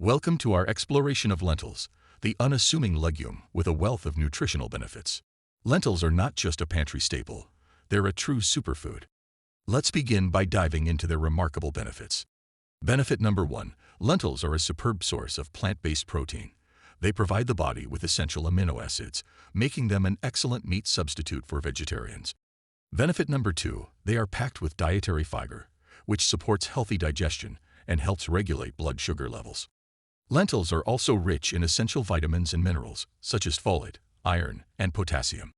Welcome to our exploration of lentils, the unassuming legume with a wealth of nutritional benefits. Lentils are not just a pantry staple, they're a true superfood. Let's begin by diving into their remarkable benefits. Benefit number 1, lentils are a superb source of plant-based protein. They provide the body with essential amino acids, making them an excellent meat substitute for vegetarians. Benefit number 2, they are packed with dietary fiber, which supports healthy digestion and helps regulate blood sugar levels. Lentils are also rich in essential vitamins and minerals, such as folate, iron, and potassium.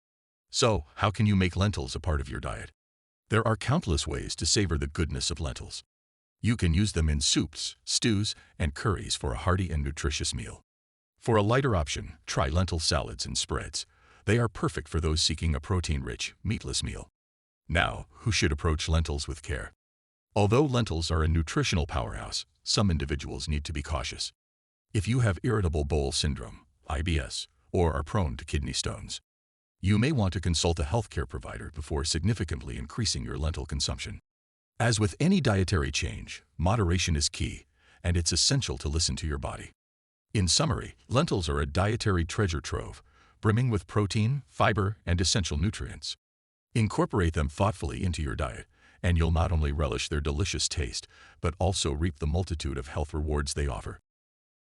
So, how can you make lentils a part of your diet? There are countless ways to savor the goodness of lentils. You can use them in soups, stews, and curries for a hearty and nutritious meal. For a lighter option, try lentil salads and spreads. They are perfect for those seeking a protein-rich, meatless meal. Now, who should approach lentils with care? Although lentils are a nutritional powerhouse, some individuals need to be cautious. If you have irritable bowel syndrome, IBS, or are prone to kidney stones, you may want to consult a healthcare provider before significantly increasing your lentil consumption. As with any dietary change, moderation is key, and it's essential to listen to your body. In summary, lentils are a dietary treasure trove, brimming with protein, fiber, and essential nutrients. Incorporate them thoughtfully into your diet, and you'll not only relish their delicious taste, but also reap the multitude of health rewards they offer.